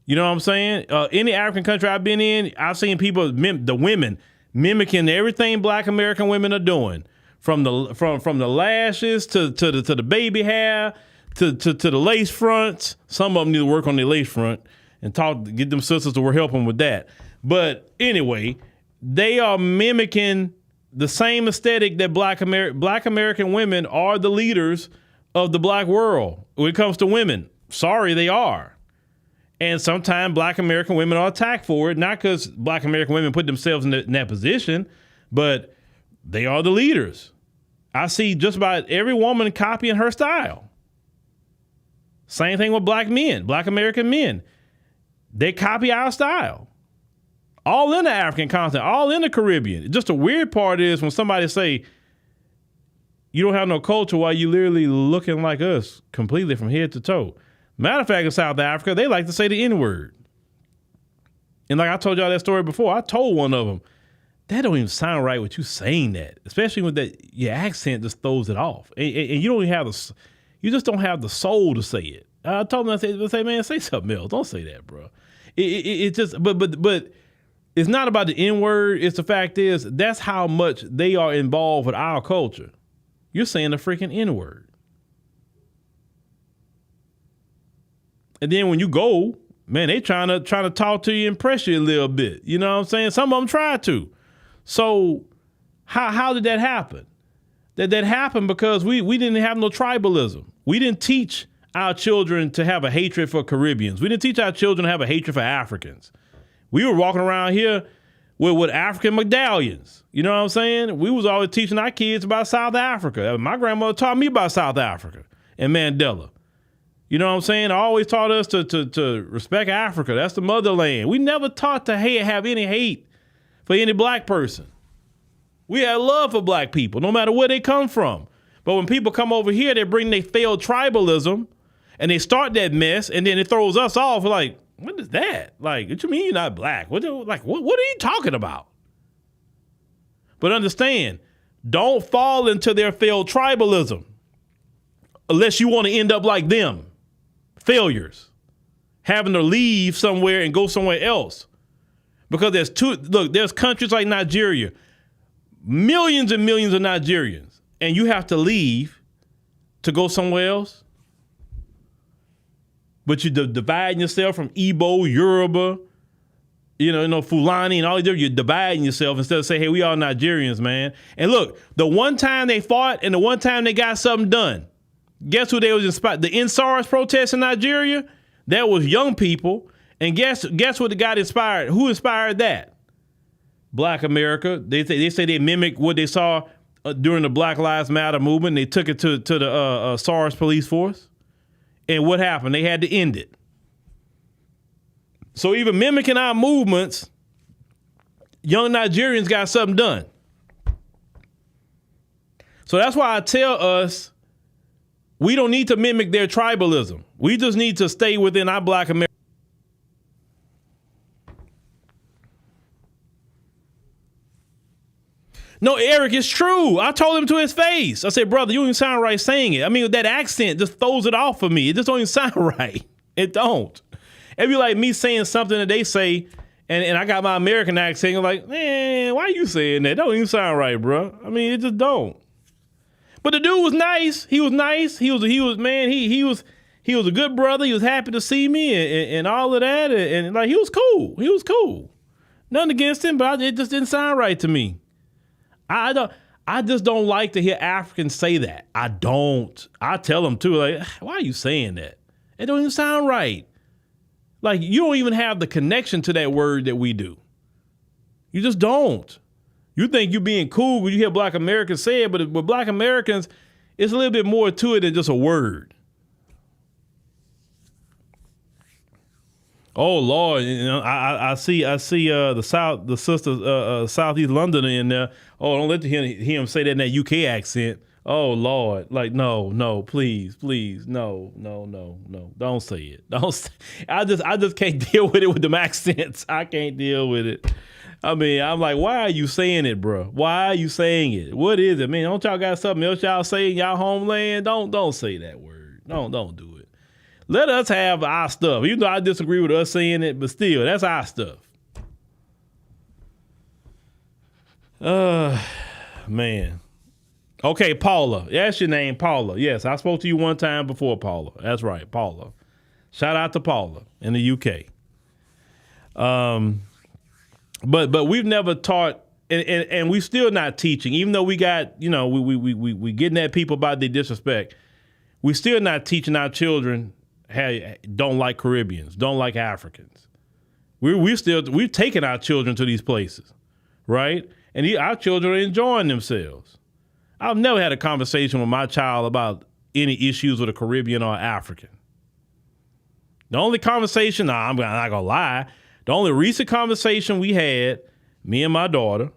Speaker 17: You know what I'm saying? Any African country I've been in, I've seen people, the women, mimicking everything Black American women are doing, from the lashes to the baby hair to the lace fronts. Some of them need to work on their lace front and get them sisters to help them with that. But anyway, they are mimicking the same aesthetic that Black American women are the leaders of the Black world when it comes to women. Sorry, they are. And sometimes Black American women are attacked for it, not because Black American women put themselves in that position, but they are the leaders. I see just about every woman copying her style. Same thing with Black men, Black American men. They copy our style. All in the African continent, all in the Caribbean. Just the weird part is when somebody say, you don't have no culture while you literally looking like us completely from head to toe. Matter of fact, in South Africa, they like to say the N-word. And like I told y'all that story before, I told one of them, that don't even sound right with you saying that, especially with that, your accent just throws it off. And you don't even have you just don't have the soul to say it. I told them, I say, man, say something else. Don't say that, bro. It just, but it's not about the N-word. It's the fact is, that's how much they are involved with our culture. You're saying the freaking N-word. And then when you go, man, they trying to talk to you, impress you a little bit. You know what I'm saying? Some of them try to. So how did that happen? That happened because we didn't have no tribalism. We didn't teach our children to have a hatred for Caribbeans. We didn't teach our children to have a hatred for Africans. We were walking around here with African medallions. You know what I'm saying? We was always teaching our kids about South Africa. My grandmother taught me about South Africa and Mandela. You know what I'm saying? I always taught us to respect Africa. That's the motherland. We never taught to have any hate for any black person. We had love for black people, no matter where they come from. But when people come over here, they bring their failed tribalism and they start that mess, and then it throws us off. We're like, what is that? Like, what you mean you're not black? What are you talking about? But understand, don't fall into their failed tribalism unless you want to end up like them. Failures. Having to leave somewhere and go somewhere else. Because there's countries like Nigeria, millions and millions of Nigerians, and you have to leave to go somewhere else. But you're dividing yourself from Igbo, Yoruba, Fulani and all these different. You're dividing yourself instead of saying, hey, we all Nigerians, man. And look, the one time they fought and the one time they got something done, guess who they was inspired? The NSARS protests in Nigeria, that was young people. And guess what got inspired? Who inspired that? Black America. They say they mimicked what they saw during the Black Lives Matter movement. They took it to the SARS police force. And what happened? They had to end it. So even mimicking our movements, young Nigerians got something done. So that's why I tell us, we don't need to mimic their tribalism. We just need to stay within our Black America. No, Eric, it's true. I told him to his face. I said, brother, you don't even sound right saying it. I mean, that accent just throws it off for me. It just don't even sound right. It don't. It'd be like me saying something that they say, and I got my American accent. I'm like, man, why are you saying that? That don't even sound right, bro. I mean, it just don't. But the dude was nice. He was nice. He was a good brother. He was happy to see me and all of that. And like, he was cool. He was cool. Nothing against him, but it just didn't sound right to me. I just don't like to hear Africans say that. I don't. I tell them too, like, why are you saying that? It don't even sound right. Like, you don't even have the connection to that word that we do. You just don't. You think you're being cool when you hear Black Americans say it, but with Black Americans, it's a little bit more to it than just a word. Oh Lord, I see the sister Southeast Londoner in there. Oh, don't let hear him say that in that UK accent. Oh Lord, like no, please, no, don't say it. I just can't deal with it with them accents. I can't deal with it. I mean, I'm like, why are you saying it, bro? Why are you saying it? What is it? I mean, don't y'all got something else y'all say in y'all homeland? Don't say that word. Don't do it. Let us have our stuff. Even though I disagree with us saying it, but still, that's our stuff. Man. Okay, Paula. That's your name, Paula. Yes, I spoke to you one time before, Paula. That's right, Paula. Shout out to Paula in the UK. But we've never taught, and we're still not teaching, even though we got, we getting at people about their disrespect. We're still not teaching our children, hey, don't like Caribbeans, don't like Africans. We've taken our children to these places, right? And our children are enjoying themselves. I've never had a conversation with my child about any issues with a Caribbean or African. The only conversation, I'm not gonna lie, the only recent conversation we had, me and my daughter,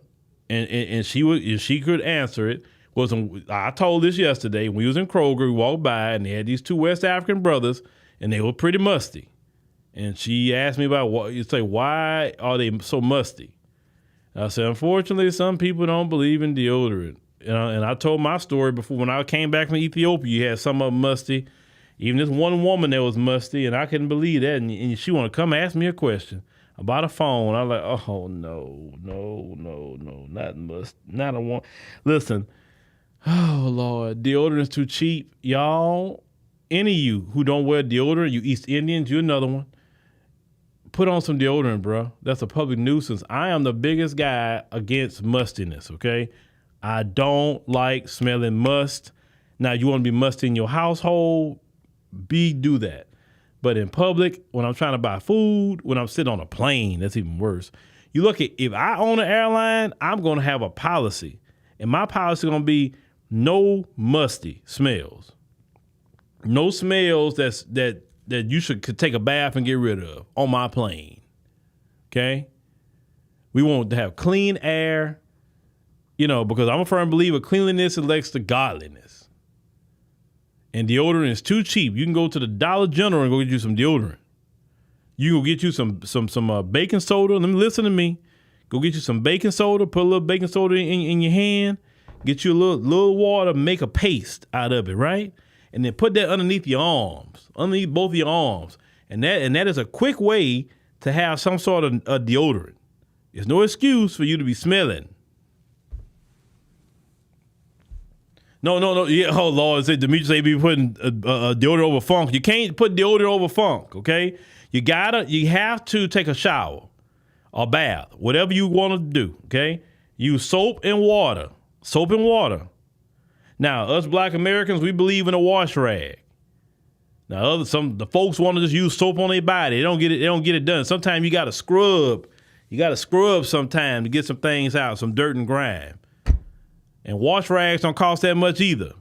Speaker 17: and she could answer it, was I told this yesterday. When we was in Kroger, we walked by and they had these two West African brothers, and they were pretty musty. And she asked me about why are they so musty? I said, unfortunately, some people don't believe in deodorant. And I told my story before. When I came back from Ethiopia, you had some of them musty. Even this one woman that was musty, and I couldn't believe that. And she wanted to come ask me a question about a phone. I was like, oh, no, not must, not a one. Listen, oh, Lord, deodorant's too cheap. Y'all, any of you who don't wear deodorant, you East Indians, you another one, put on some deodorant, bro. That's a public nuisance. I am the biggest guy against mustiness, okay? I don't like smelling must. Now, you want to be musty in your household, do that. But in public, when I'm trying to buy food, when I'm sitting on a plane, that's even worse. You look at, if I own an airline, I'm going to have a policy. And my policy is going to be no musty smells. No smells that you could take a bath and get rid of on my plane. Okay? We want to have clean air, because I'm a firm believer cleanliness elects to godliness. And deodorant is too cheap. You can go to the Dollar General and go get you some deodorant. You can get you some baking soda. Listen to me. Go get you some baking soda. Put a little baking soda in your hand. Get you a little water. Make a paste out of it, right? And then put that underneath your arms, underneath both of your arms. And that is a quick way to have some sort of a deodorant. There's no excuse for you to be smelling. No. Yeah, oh, Lord, Demetrius say be putting deodorant over funk. You can't put deodorant over funk, okay? You have to take a shower or bath, whatever you want to do, okay? Use soap and water. Soap and water. Now, us Black Americans, we believe in a wash rag. Now, the folks want to just use soap on their body. They don't get it done. Sometimes you got to scrub. You got to scrub sometime to get some things out, some dirt and grime. And wash rags don't cost that much either.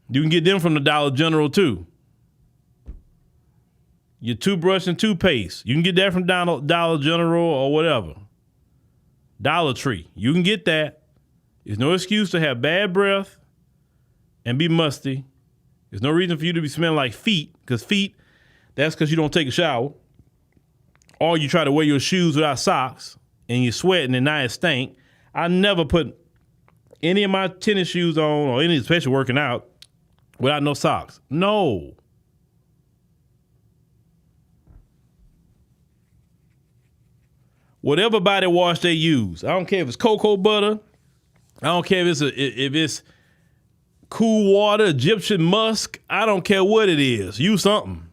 Speaker 17: You can get them from the Dollar General too. Your toothbrush and toothpaste. You can get that from Dollar General or whatever. Dollar Tree. You can get that. There's no excuse to have bad breath and be musty. There's no reason for you to be smelling like feet, because that's because you don't take a shower. Or you try to wear your shoes without socks and you're sweating and now it stink. I never put any of my tennis shoes on, or any, especially working out, without no socks. No. Whatever body wash they use. I don't care if it's cocoa butter. I don't care if it's cool water, Egyptian musk. I don't care what it is. Use something.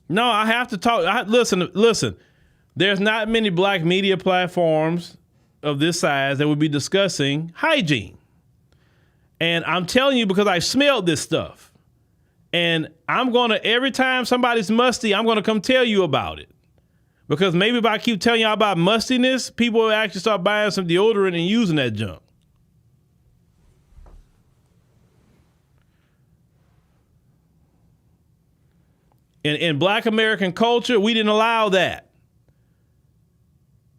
Speaker 17: No, I have to talk. Listen. There's not many Black media platforms of this size that would be discussing hygiene. And I'm telling you because I smelled this stuff. And every time somebody's musty, I'm going to come tell you about it. Because maybe if I keep telling y'all about mustiness, people will actually start buying some deodorant and using that junk. In Black American culture, we didn't allow that.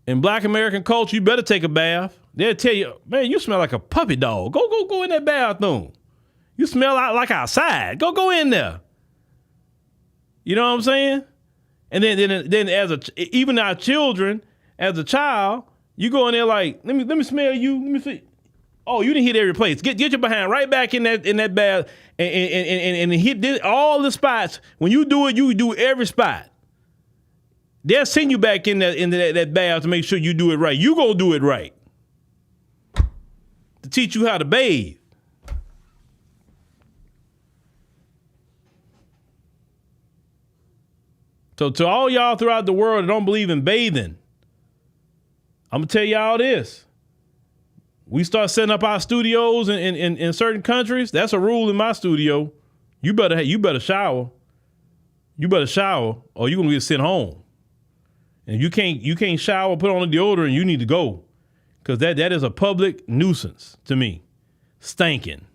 Speaker 17: In Black American culture, you better take a bath. They'll tell you, man, you smell like a puppy dog. Go in that bathroom. You smell like outside. Go in there. You know what I'm saying? And then even our children, as a child, you go in there like, let me smell you. Let me see. Oh, you didn't hit every place. Get your behind right back in that bath and hit all the spots. When you do every spot. They'll send you back in that bath to make sure you do it right. You gonna do it right. To teach you how to bathe. So to all y'all throughout the world that don't believe in bathing, I'm gonna tell y'all this. We start setting up our studios in certain countries. That's a rule in my studio. You better shower. You better shower, or you're gonna get sent home. And you can't shower, put on a deodorant, you need to go. Because that is a public nuisance to me. Stinking.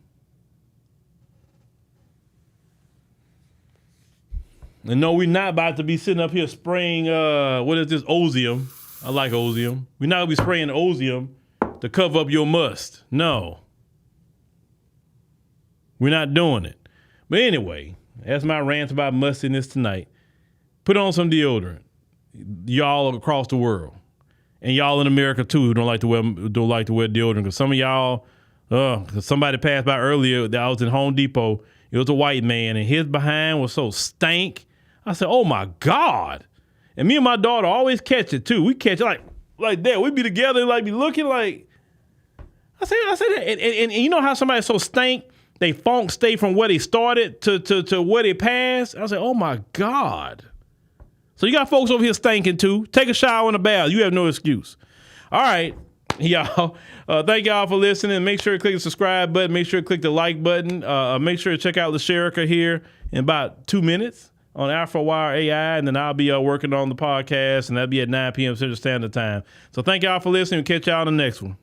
Speaker 17: And no, we're not about to be sitting up here spraying, what is this, Ozium. I like Ozium. We're not going to be spraying Ozium to cover up your must. No. We're not doing it. But anyway, that's my rant about mustiness tonight. Put on some deodorant. Y'all across the world. And y'all in America too who don't like to wear deodorant. Because some of y'all, cause somebody passed by earlier that I was in Home Depot. It was a white man and his behind was so stank. I said, oh my God. And me and my daughter always catch it too. We catch it like, like that. We'd be together and like be looking like, I say that. And you know how somebody's so stank, they funk stay from where they started to where they passed? I was like, oh my God. So you got folks over here stinking too. Take a shower in a bath. You have no excuse. All right, y'all. Thank y'all for listening. Make sure to click the subscribe button. Make sure to click the like button. Make sure to check out the Sherika here in about 2 minutes on AfroWire AI, and then I'll be working on the podcast, and that'll be at 9 p.m. Central Standard Time. So thank y'all for listening. We'll catch y'all on the next one.